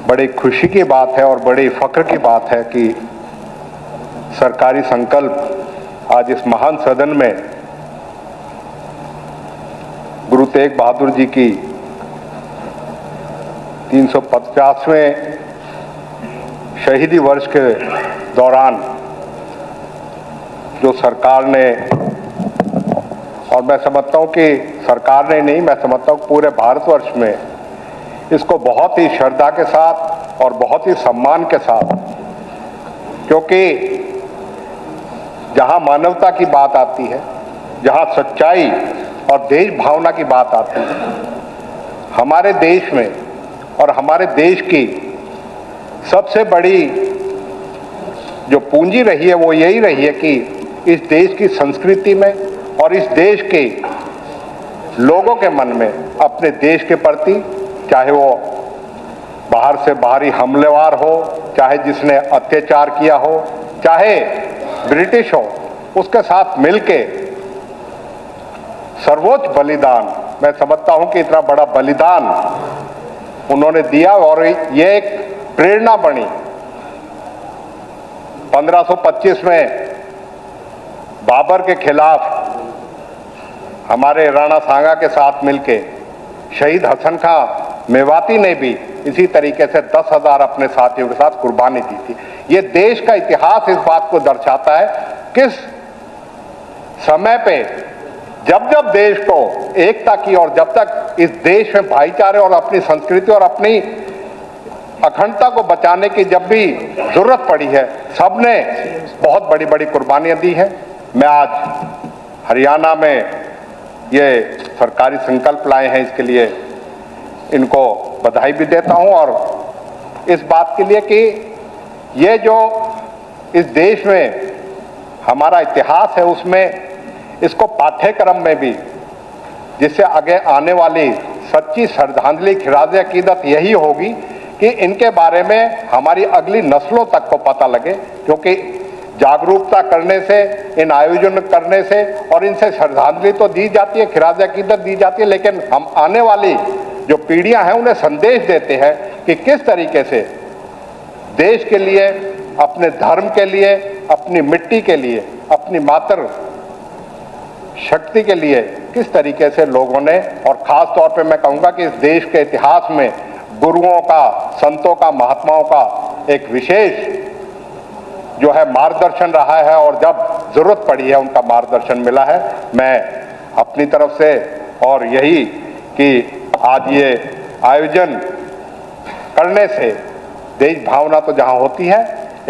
बड़ी खुशी की बात है और बड़ी फख्र की बात है कि सरकारी संकल्प आज इस महान सदन में गुरु तेग बहादुर जी की 350वें शहीदी वर्ष के दौरान जो सरकार ने, और मैं समझता हूं कि सरकार ने नहीं, मैं समझता हूं पूरे भारतवर्ष में इसको बहुत ही श्रद्धा के साथ और बहुत ही सम्मान के साथ, क्योंकि जहां मानवता की बात आती है, जहां सच्चाई और देश भावना की बात आती है, हमारे देश में और हमारे देश की सबसे बड़ी जो पूंजी रही है वो यही रही है कि इस देश की संस्कृति में और इस देश के लोगों के मन में अपने देश के प्रति, चाहे वो बाहर से बाहरी हमलेवार हो, चाहे जिसने अत्याचार किया हो, चाहे ब्रिटिश हो, उसके साथ मिलके सर्वोच्च बलिदान, मैं समझता हूं कि इतना बड़ा बलिदान उन्होंने दिया और ये एक प्रेरणा बनी। 1525 में बाबर के खिलाफ हमारे राणा सांगा के साथ मिलके शहीद हसन खां मेवाती ने भी इसी तरीके से 10,000 अपने साथियों के साथ कुर्बानी दी थी। ये देश का इतिहास इस बात को दर्शाता है किस समय पे जब जब देश को एकता की और जब तक इस देश में भाईचारे और अपनी संस्कृति और अपनी अखंडता को बचाने की जब भी जरूरत पड़ी है, सबने बहुत बड़ी बड़ी कुर्बानियां दी हैं। मैं आज हरियाणा में ये सरकारी संकल्प लाए हैं, इसके लिए इनको बधाई भी देता हूं और इस बात के लिए कि ये जो इस देश में हमारा इतिहास है उसमें इसको पाठ्यक्रम में भी, जिससे आगे आने वाली सच्ची श्रद्धांजलि खिराज अकीदत यही होगी कि इनके बारे में हमारी अगली नस्लों तक को पता लगे, क्योंकि जागरूकता करने से, इन आयोजन करने से और इनसे श्रद्धांजलि तो दी जाती है, खिराज अकीदत दी जाती है, लेकिन हम आने वाली जो पीढ़ियां हैं उन्हें संदेश देते हैं कि किस तरीके से देश के लिए, अपने धर्म के लिए, अपनी मिट्टी के लिए, अपनी मातृ शक्ति के लिए किस तरीके से लोगों ने, और खास तौर पे मैं कहूंगा कि इस देश के इतिहास में गुरुओं का, संतों का, महात्माओं का एक विशेष जो है मार्गदर्शन रहा है और जब जरूरत पड़ी है उनका मार्गदर्शन मिला है। मैं अपनी तरफ से, और यही कि आज ये आयोजन करने से देश भावना तो जहां होती है,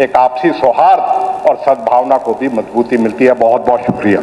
एक आपसी सौहार्द और सद्भावना को भी मजबूती मिलती है। बहुत बहुत शुक्रिया।